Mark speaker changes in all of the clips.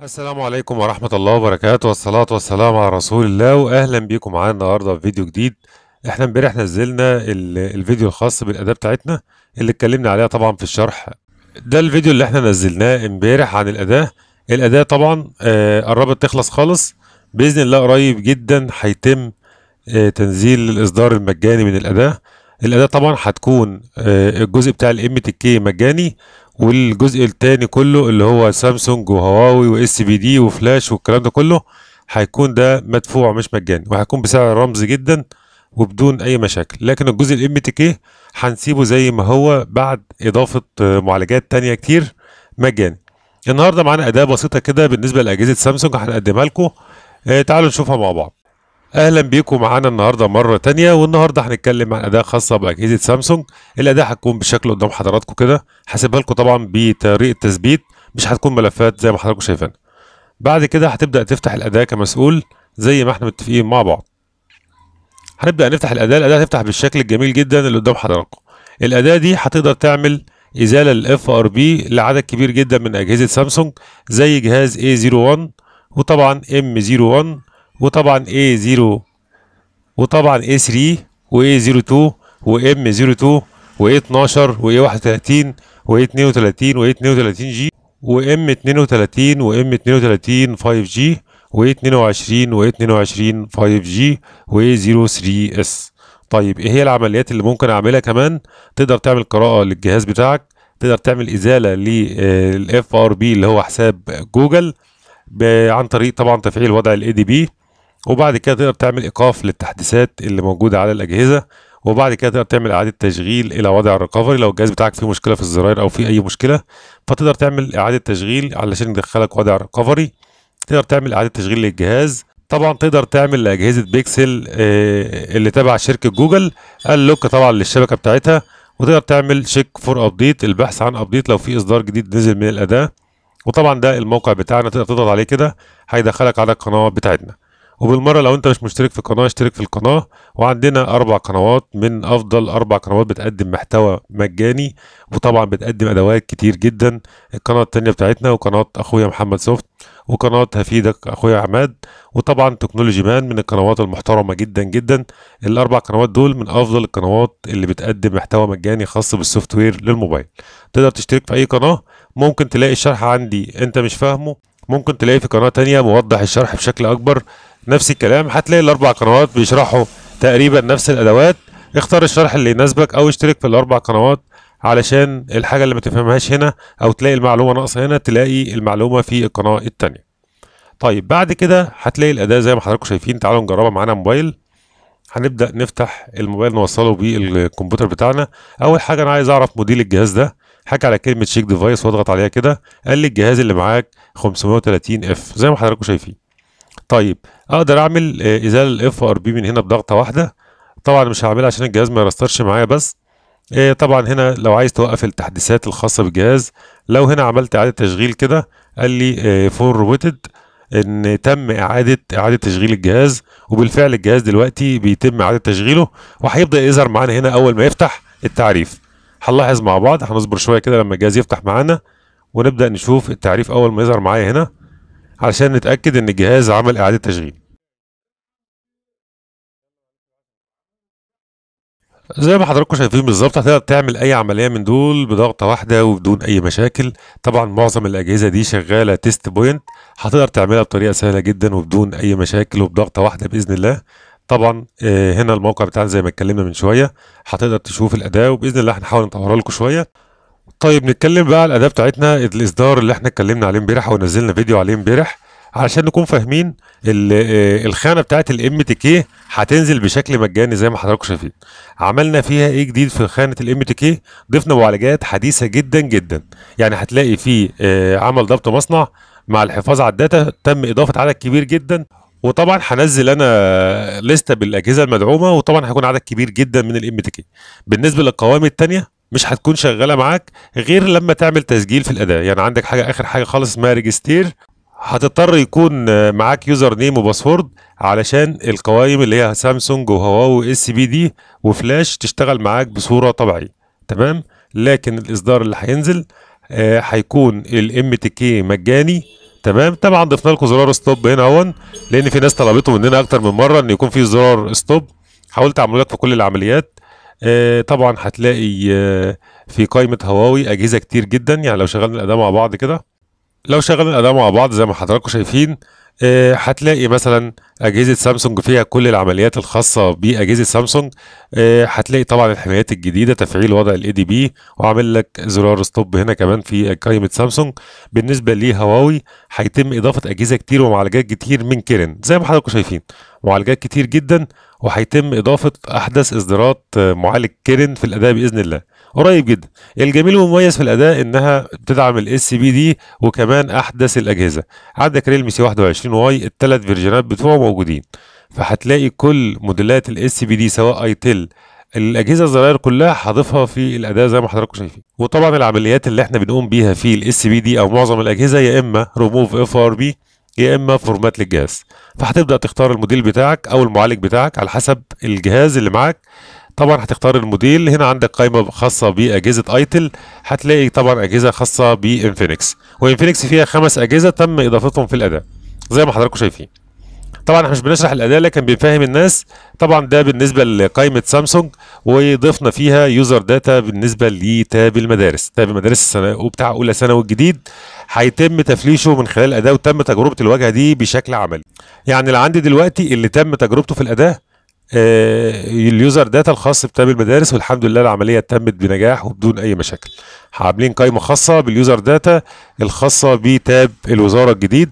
Speaker 1: السلام عليكم ورحمة الله وبركاته، والصلاة والسلام على رسول الله، وأهلا بيكم معانا النهاردة في فيديو جديد. احنا امبارح نزلنا الفيديو الخاص بالأداة بتاعتنا اللي اتكلمنا عليها طبعا في الشرح. ده الفيديو اللي احنا نزلناه امبارح عن الأداة طبعا قربت تخلص خالص. بإذن الله قريب جدا هيتم تنزيل الإصدار المجاني من الأداة طبعا هتكون الجزء بتاع الام تي كي مجاني، والجزء التاني كله اللي هو سامسونج وهواوي واس بي دي وفلاش والكلام ده كله هيكون ده مدفوع مش مجاني، وهيكون بسعر رمزي جدا وبدون اي مشاكل. لكن الجزء الام تي كي هنسيبه زي ما هو بعد اضافة معالجات تانية كتير مجاني. النهارده معانا اداة بسيطة كده بالنسبة لأجهزة سامسونج هنقدمها لكم. تعالوا نشوفها مع بعض. اهلا بيكم معانا النهارده مره تانية، والنهارده هنتكلم عن اداه خاصه باجهزه سامسونج. الاداه هتكون بالشكل قدام حضراتكم كده، هسيبها لكم طبعا بطريقه تثبيت، مش هتكون ملفات زي ما حضراتكم شايفين. بعد كده هتبدا تفتح الاداه كمسؤول زي ما احنا متفقين مع بعض. هنبدا نفتح الاداه هتفتح بالشكل الجميل جدا اللي قدام حضراتكم. الاداه دي هتقدر تعمل ازاله للاف ار بي لعدد كبير جدا من اجهزه سامسونج، زي جهاز A01 وطبعا M01 وطبعا A0 وطبعا A3 وA02 وM02 وA12 وA31 وA32 وA32 جي وM32 وM32 5G وA22 وA22 5G وA03S. طيب ايه هي العمليات اللي ممكن اعملها كمان؟ تقدر تعمل قراءة للجهاز بتاعك، تقدر تعمل ازالة للاف ار بي اللي هو حساب جوجل عن طريق طبعا تفعيل وضع الاي دي بي، وبعد كده تقدر تعمل ايقاف للتحديثات اللي موجوده على الاجهزه، وبعد كده تقدر تعمل اعاده تشغيل الى وضع الريكفري لو الجهاز بتاعك فيه مشكله في الزراير او فيه اي مشكله، فتقدر تعمل اعاده تشغيل علشان يدخلك وضع الريكفري. تقدر تعمل اعاده تشغيل للجهاز. طبعا تقدر تعمل لاجهزه بيكسل اللي تبع شركه جوجل اللوك طبعا للشبكه بتاعتها، وتقدر تعمل شيك فور ابديت البحث عن ابديت لو في اصدار جديد نزل من الاداه. وطبعا ده الموقع بتاعنا، تقدر تضغط عليه كده هيدخلك على القناه بتاعتنا. وبالمره لو انت مش مشترك في القناه اشترك في القناه، وعندنا 4 قنوات من افضل 4 قنوات بتقدم محتوى مجاني، وطبعا بتقدم ادوات كتير جدا. القناه التانية بتاعتنا وقناه اخويا محمد سوفت وقناه هفيدك اخويا عماد، وطبعا تكنولوجي مان من القنوات المحترمه جدا جدا. ال4 قنوات دول من افضل القنوات اللي بتقدم محتوى مجاني خاص بالسوفت وير للموبايل. تقدر تشترك في اي قناه، ممكن تلاقي الشرح عندي انت مش فاهمه، ممكن تلاقي في قناة تانية موضح الشرح بشكل اكبر. نفس الكلام هتلاقي ال4 قنوات بيشرحوا تقريبا نفس الادوات. اختار الشرح اللي يناسبك او اشترك في ال4 قنوات علشان الحاجة اللي ما تفهمهاش هنا او تلاقي المعلومة ناقصة هنا تلاقي المعلومة في القناة التانية. طيب بعد كده هتلاقي الاداة زي ما حضراتكم شايفين. تعالوا نجربها معانا موبايل. هنبدأ نفتح الموبايل نوصله بالكمبيوتر بتاعنا. اول حاجة انا عايز اعرف موديل الجهاز ده، حكى على كلمة شيك ديفايس واضغط عليها كده، قال لي الجهاز اللي معاك 530 اف زي ما حضراتكم شايفين. طيب اقدر اعمل ازاله الاف ار بي من هنا بضغطه واحده. طبعا مش هعملها عشان الجهاز ما يرسترش معايا بس. طبعا هنا لو عايز توقف التحديثات الخاصه بالجهاز، لو هنا عملت اعاده تشغيل كده قال لي فور ويتد ان تم اعاده تشغيل الجهاز، وبالفعل الجهاز دلوقتي بيتم اعاده تشغيله، وهيبدا يظهر معانا هنا اول ما يفتح التعريف. هنلاحظ مع بعض، هنصبر شويه كده لما الجهاز يفتح معانا ونبدا نشوف التعريف اول ما يظهر معايا هنا علشان نتاكد ان الجهاز عمل اعاده تشغيل. زي ما حضراتكم شايفين بالظبط، هتقدر تعمل اي عمليه من دول بضغطه واحده وبدون اي مشاكل. طبعا معظم الاجهزه دي شغاله تيست بوينت، هتقدر تعملها بطريقه سهله جدا وبدون اي مشاكل وبضغطه واحده باذن الله. طبعا هنا الموقع بتاعنا زي ما اتكلمنا من شويه، هتقدر تشوف الاداة وباذن الله هنحاول نطورها لكم شويه. طيب نتكلم بقى على الاداة بتاعتنا، الاصدار اللي احنا اتكلمنا عليه امبارح ونزلنا فيديو عليه امبارح علشان نكون فاهمين. الخانه بتاعت الام تي كي هتنزل بشكل مجاني زي ما حضراتكم شايفين. عملنا فيها ايه جديد في خانه الام تي كي؟ ضفنا معالجات حديثه جدا جدا. يعني هتلاقي في عمل ضبط مصنع مع الحفاظ على الداتا، تم اضافه عدد كبير جدا. وطبعا هنزل انا لسته بالاجهزه المدعومه، وطبعا هيكون عدد كبير جدا من الام تي كي. بالنسبه للقوائم التانيه مش هتكون شغاله معاك غير لما تعمل تسجيل في الاداه. يعني عندك حاجه اخر حاجه خالص اسمها ريجستير، هتضطر يكون معاك يوزر نيم وباسورد علشان القوائم اللي هي سامسونج وهواوي اس بي دي وفلاش تشتغل معاك بصوره طبيعيه. تمام. لكن الاصدار اللي هينزل هيكون الام تي كي مجاني. تمام. طبعا ضفنا لكم زرار ستوب هنا اهون، لان في ناس طلبته مننا اكتر من مره ان يكون في زرار ستوب. حاولت اعمله لك في كل العمليات. طبعا هتلاقي في قائمه هواوي اجهزه كتير جدا. يعني لو شغلنا الاداء مع بعض كده، لو شغلنا الاداء مع بعض زي ما حضراتكم شايفين، هتلاقي مثلا اجهزه سامسونج فيها كل العمليات الخاصه باجهزه سامسونج. هتلاقي طبعا الحمايات الجديده، تفعيل وضع الاي دي بي، وعامل لك زرار ستوب هنا كمان في قائمه سامسونج. بالنسبه لهواوي هيتم اضافه اجهزه كتير ومعالجات كتير من كيرن زي ما حضراتكم شايفين، معالجات كتير جدا. وهيتم اضافه احدث اصدارات معالج كيرن في الاداء باذن الله قريب جدا. الجميل والمميز في الاداء انها بتدعم الاس بي دي، وكمان احدث الاجهزه. عندك ريلمي سي 21 واي، الثلاث فيرجنات بتوعه موجودين. فهتلاقي كل موديلات الاس بي دي سواء اي تيل، الاجهزه الزراير كلها هضيفها في الاداء زي ما حضراتكم شايفين. وطبعا العمليات اللي احنا بنقوم بيها في الاس بي دي او معظم الاجهزه يا اما ريموف اف ار بي، يا اما فورمات للجهاز. فهتبدا تختار الموديل بتاعك او المعالج بتاعك على حسب الجهاز اللي معاك. طبعا هتختار الموديل. هنا عندك قائمه خاصه باجهزه ايتل، هتلاقي طبعا اجهزه خاصه بانفينكس، وانفينكس فيها 5 اجهزه تم اضافتهم في الاداء زي ما حضراتكم شايفين. طبعا احنا مش بنشرح الاداء لكن بنفهم الناس. طبعا ده بالنسبه لقائمه سامسونج، وضفنا فيها يوزر داتا بالنسبه لتاب المدارس. تاب المدارس السنه وبتاع اولى ثانوي الجديد هيتم تفليشه من خلال الاداء، وتم تجربه الواجهه دي بشكل عملي. يعني اللي عندي دلوقتي اللي تم تجربته في الاداء اليوزر داتا الخاص بتاب المدارس، والحمد لله العمليه تمت بنجاح وبدون اي مشاكل. عاملين قائمه خاصه باليوزر داتا الخاصه بتاب الوزاره الجديد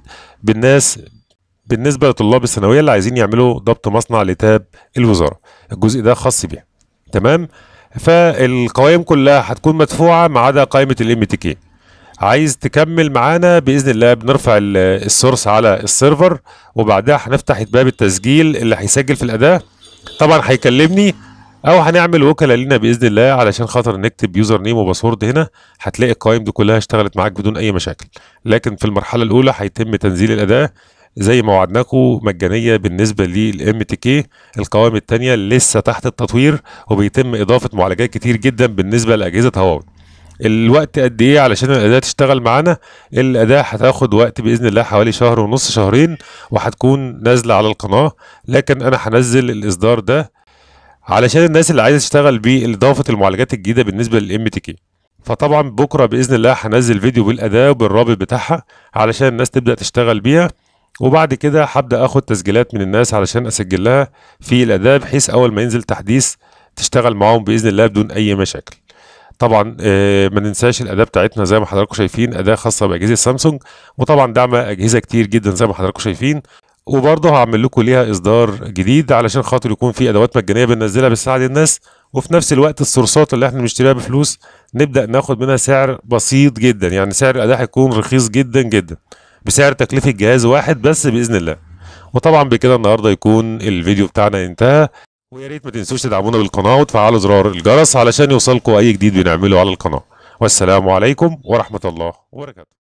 Speaker 1: بالنسبه لطلاب الثانويه اللي عايزين يعملوا ضبط مصنع لتاب الوزاره. الجزء ده خاص بيها. تمام. فالقوائم كلها هتكون مدفوعه ما عدا قائمه الام تي كي. عايز تكمل معانا باذن الله بنرفع السورس على السيرفر، وبعدها هنفتح باب التسجيل اللي هيسجل في الاداء. طبعا هيكلمني او هنعمل وكلاء لينا باذن الله علشان خاطر نكتب يوزر نيم وباسورد. هنا هتلاقي القوائم دي كلها اشتغلت معاك بدون اي مشاكل. لكن في المرحله الاولى هيتم تنزيل الاداء زي ما وعدناكم مجانيه بالنسبه للام تي كي. القوائم الثانيه لسه تحت التطوير، وبيتم اضافه معالجات كتير جدا بالنسبه لاجهزه هواوي. الوقت قد ايه علشان الاداة تشتغل معانا؟ الاداة هتاخد وقت باذن الله حوالي شهر ونص، شهرين، وهتكون نازله على القناه. لكن انا هنزل الاصدار ده علشان الناس اللي عايزه تشتغل باضافه المعالجات الجديده بالنسبه للام تي كي. فطبعا بكره باذن الله هنزل فيديو بالاداة وبالرابط بتاعها علشان الناس تبدا تشتغل بيها. وبعد كده هبدا اخد تسجيلات من الناس علشان اسجل لها في الاداة، بحيث اول ما ينزل تحديث تشتغل معاهم باذن الله بدون اي مشاكل. طبعا ما ننساش الاداه بتاعتنا زي ما حضراتكم شايفين، اداه خاصه باجهزه سامسونج، وطبعا دعمه اجهزه كتير جدا زي ما حضراتكم شايفين. وبرضه هعمل لكم ليها اصدار جديد علشان خاطر يكون في ادوات مجانيه بننزلها بتساعد الناس، وفي نفس الوقت السورسات اللي احنا بنشتريها بفلوس نبدا ناخد منها سعر بسيط جدا. يعني سعر الاداه هيكون رخيص جدا جدا بسعر تكلفه جهاز واحد بس باذن الله. وطبعا بكده النهارده يكون الفيديو بتاعنا انتهى. ويا ريت ما تنسوش تدعمونا بالقناة وتفعلوا زرار الجرس علشان يوصلكم أي جديد بنعمله على القناة. والسلام عليكم ورحمة الله وبركاته.